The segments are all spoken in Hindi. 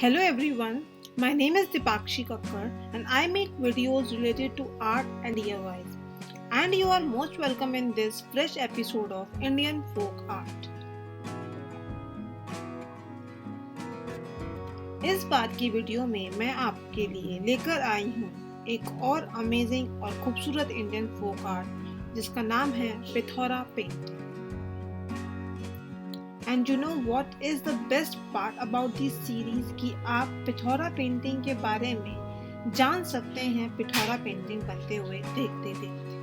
Hello everyone, my name is Dipakshi Kakkar and I make videos related to art and DIYs. And you are most welcome in this fresh episode of Indian Folk Art. इस बात की वीडियो में मैं आपके लिए लेकर आई हूँ एक और अमेजिंग और खूबसूरत इंडियन फोक आर्ट जिसका नाम है Pithora painting. And you know what is the best part about this series कि आप पिथौरा पेंटिंग के बारे में जान सकते हैं पिथौरा पेंटिंग बनते हुए देखते देखते.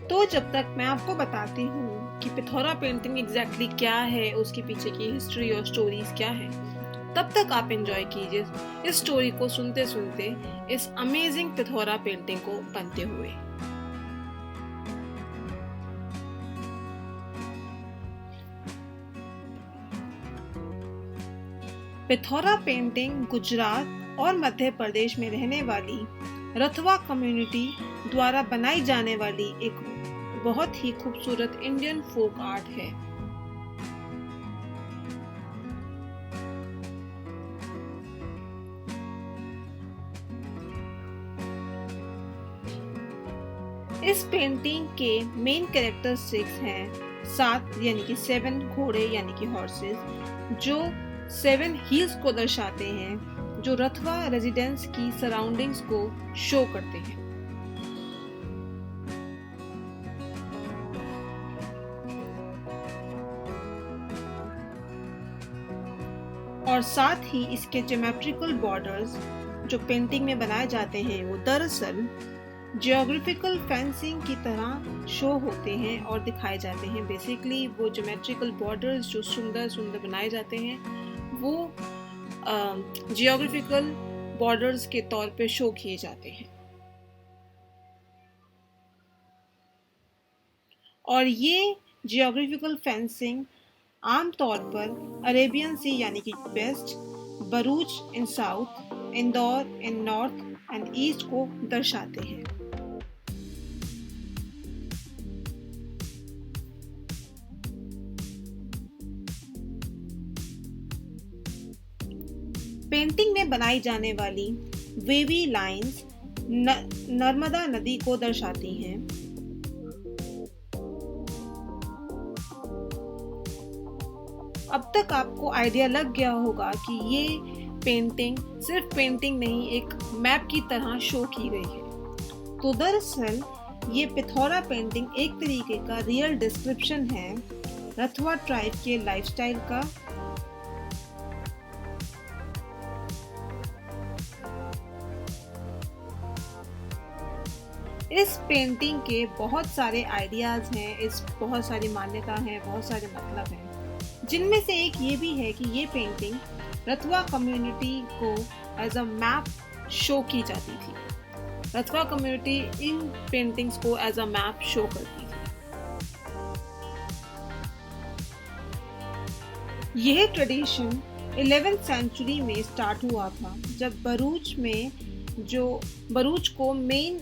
तो जब तक मैं आपको बताती हूँ कि पिथौरा पेंटिंग एग्जैक्टली क्या है, उसके पीछे की हिस्ट्री और स्टोरीज क्या है, तब तक आप एंजॉय कीजिए इस स्टोरी को सुनते सुनते इस अमेजिंग पिथौरा पेंटिंग को बनते हुए. पिथौरा पेंटिंग गुजरात और मध्य प्रदेश में रहने वाली रथवा कम्युनिटी द्वारा बनाई जाने वाली एक बहुत ही खूबसूरत इंडियन फोक आर्ट है. इस पेंटिंग के मेन कैरेक्टर 6 हैं, 7 यानी कि 7 घोड़े यानी कि हॉर्सेस, जो 7 हिल्स को दर्शाते हैं, जो रथवा रेजिडेंस की सराउंडिंग्स को शो करते हैं. और साथ ही इसके ज्योमेट्रिकल बॉर्डर्स जो पेंटिंग में बनाए जाते हैं वो दरअसल जियोग्राफिकल फेंसिंग की तरह शो होते हैं और दिखाए जाते हैं. बेसिकली वो ज्योमेट्रिकल बॉर्डर्स जो सुंदर सुंदर बनाए जाते हैं वो जियोग्राफिकल बॉर्डर्स के तौर पे शो किए जाते हैं. और ये जियोग्राफिकल फेंसिंग आमतौर पर अरेबियन सी यानी कि west, Bharuch in south, Indore in north and east को दर्शाते हैं. पेंटिंग में बनाई जाने वाली वेवी लाइंस नर्मदा नदी को दर्शाती हैं. अब तक आपको आइडिया लग गया होगा कि ये पेंटिंग सिर्फ पेंटिंग नहीं, एक मैप की तरह शो की गई है. तो दरअसल ये पिथौरा पेंटिंग एक तरीके का रियल डिस्क्रिप्शन है रथवा ट्राइब के लाइफस्टाइल का. इस पेंटिंग के बहुत सारे आइडियाज हैं, इस बहुत सारी मान्यता हैं, बहुत सारे मतलब हैं, जिनमें से एक ये भी है कि ये पेंटिंग रथवा कम्युनिटी को एज अ मैप शो की जाती थी. रथवा कम्युनिटी इन पेंटिंग्स को एज अ मैप शो करती थी. यह ट्रेडिशन 11th सेंचुरी में स्टार्ट हुआ था, जब बरूच को मेन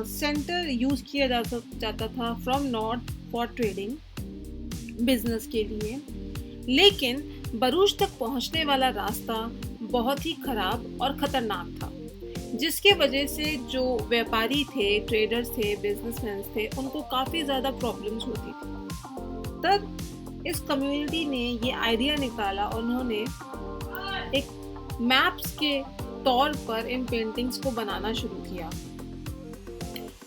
सेंटर यूज किया जाता था from north for trading business के लिए. लेकिन बरूच तक पहुंचने वाला रास्ता बहुत ही खराब और खतरनाक था, जिसके वजह से जो व्यापारी थे, ट्रेडर्स थे, बिजनेसमैन थे, उनको काफ़ी ज़्यादा प्रॉब्लम्स होती थी. तब इस कम्युनिटी ने ये आइडिया निकाला और उन्होंने एक मैप्स के तौर पर इन पेंटिंग्स को बनाना शुरू किया.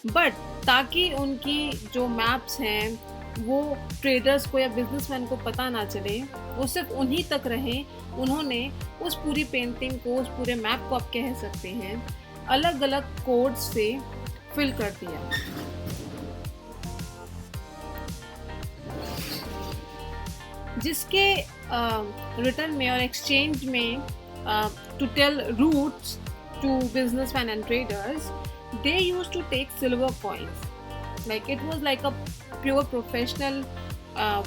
बट ताकि उनकी जो मैप्स हैं वो ट्रेडर्स को या बिजनेसमैन को पता ना चले, वो सिर्फ उन्हीं तक रहें, उन्होंने उस पूरी पेंटिंग को, उस पूरे मैप को आप कह सकते हैं, अलग अलग कोड्स से फिल कर दिया. जिसके रिटर्न में और एक्सचेंज में to tell routes to businessmen and traders, they used to take silver coins. Like it was like a pure professional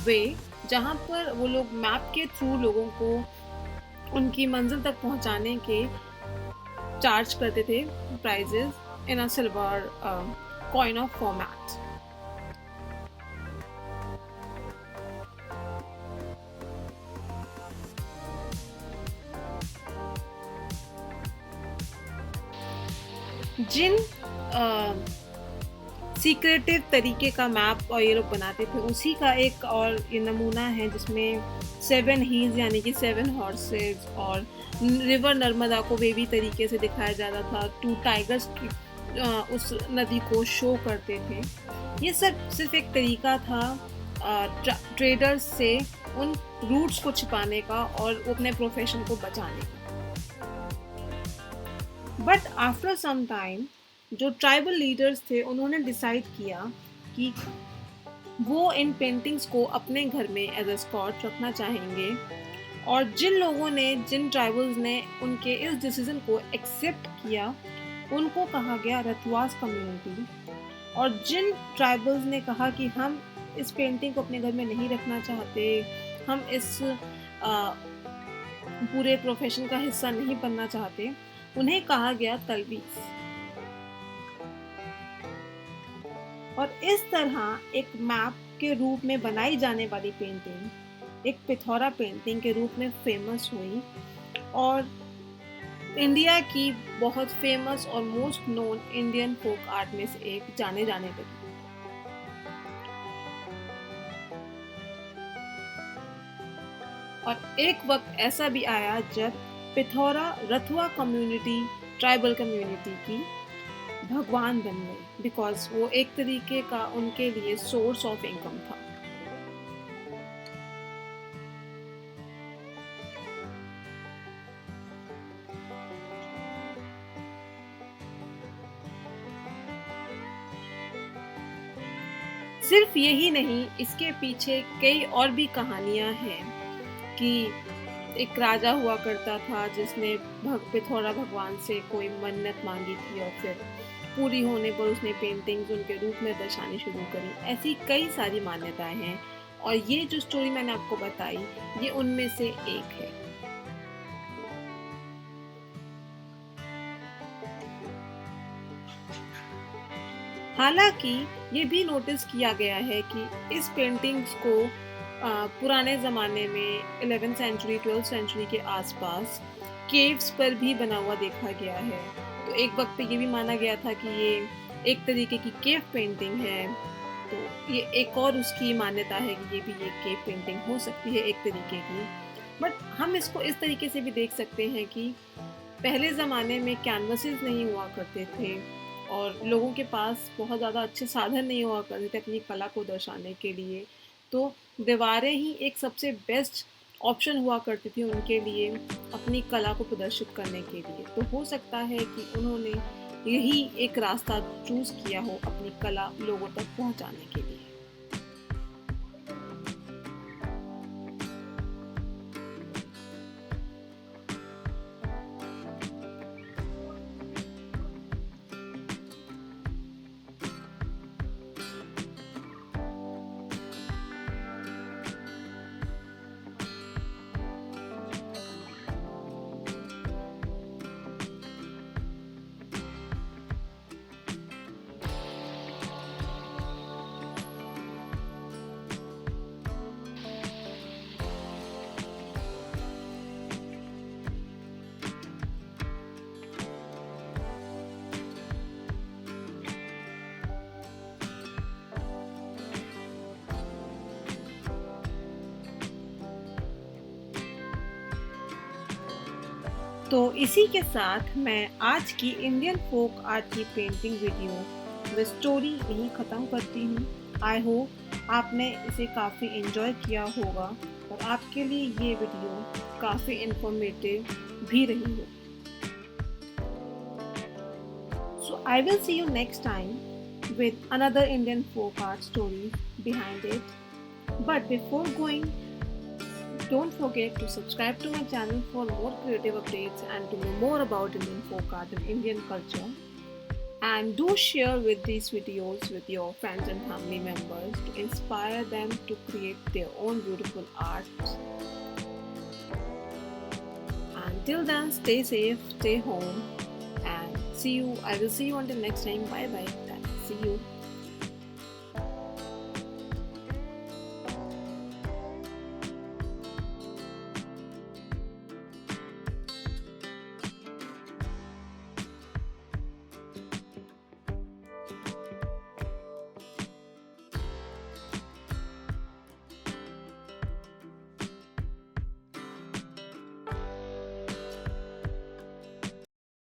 way, जहाँ पर वो लोग मैप के थ्रू लोगों को उनकी मंजिल तक पहुँचाने के चार्ज करते थे prices in a silver coin of format. जिन सीक्रेटिव तरीके का मैप और ये लोग बनाते थे, उसी का एक और ये नमूना है जिसमें 7 हील्स यानी कि 7 हॉर्सेस, और रिवर नर्मदा को वेवी तरीके से दिखाया जाता था। 2 टाइगर्स उस नदी को शो करते थे। ये सब सिर्फ एक तरीका था ट्रेडर्स से उन रूट्स को छिपाने का और अपने प्रोफेशन को बचाने का। बट आफ्टर सम टाइम जो ट्राइबल लीडर्स थे उन्होंने डिसाइड किया कि वो इन पेंटिंग्स को अपने घर में एज अ स्कॉच रखना चाहेंगे। और जिन ट्राइबल्स ने उनके इस डिसीजन को एक्सेप्ट किया उनको कहा गया रथवास कम्युनिटी। और जिन ट्राइबल्स ने कहा कि हम इस पेंटिंग को अपने घर में नहीं रखना चाहते, हम इस पूरे प्रोफेशन का हिस्सा नहीं बनना चाहते, उन्हें कहा गया तलवीस। और इस तरह एक मैप के रूप में बनाई जाने वाली पेंटिंग एक पिथौरा पेंटिंग के रूप में फेमस हुई और इंडिया की बहुत फेमस और most known Indian folk art में से एक जाने लगी। और एक वक्त ऐसा भी आया जब पिथौरा रथवा कम्युनिटी ट्राइबल कम्युनिटी की भगवान बन गई, बिकॉज वो एक तरीके का उनके लिए सोर्स ऑफ इनकम था। सिर्फ यही नहीं, इसके पीछे कई और भी कहानियां हैं कि एक राजा हुआ करता था जिसने पिथौरा भगवान से कोई मन्नत मांगी थी और फिर पूरी होने पर उसने पेंटिंग्स उनके रूप में दर्शानी शुरू करी। ऐसी कई सारी मान्यताएं हैं और ये जो स्टोरी मैंने आपको बताई ये उनमें से एक है। हालांकि ये भी नोटिस किया गया है कि इस पेंटिंग्स को पुराने ज़माने में 11th सेंचुरी 12th सेंचुरी के आसपास केव्स पर भी बना हुआ देखा गया है। तो एक वक्त पे ये भी माना गया था कि ये एक तरीके की केव पेंटिंग है। तो ये एक और उसकी मान्यता है कि ये भी एक केव पेंटिंग हो सकती है एक तरीके की। बट हम इसको इस तरीके से भी देख सकते हैं कि पहले ज़माने में कैनवसेस नहीं हुआ करते थे और लोगों के पास बहुत ज़्यादा अच्छे साधन नहीं हुआ करते थे अपनी कला को दर्शाने के लिए। तो दीवारें ही एक सबसे बेस्ट ऑप्शन हुआ करती थी उनके लिए अपनी कला को प्रदर्शित करने के लिए। तो हो सकता है कि उन्होंने यही एक रास्ता चूज किया हो अपनी कला लोगों तक पहुंचाने के लिए। तो इसी के साथ मैं आज की इंडियन फोक आर्ट की पेंटिंग वीडियो व स्टोरी यहीं ख़त्म करती हूँ। आई होप आपने इसे काफ़ी एंजॉय किया होगा और आपके लिए ये वीडियो काफ़ी इंफॉर्मेटिव भी रही हो। So I will see you next time with another Indian folk art story behind it. But before going, don't forget to subscribe to my channel for more creative updates and to know more about Indian folk art and Indian culture. And do share with these videos with your friends and family members to inspire them to create their own beautiful arts. Until then, stay safe, stay home, and see you. I will see you until next time. Bye bye. See you.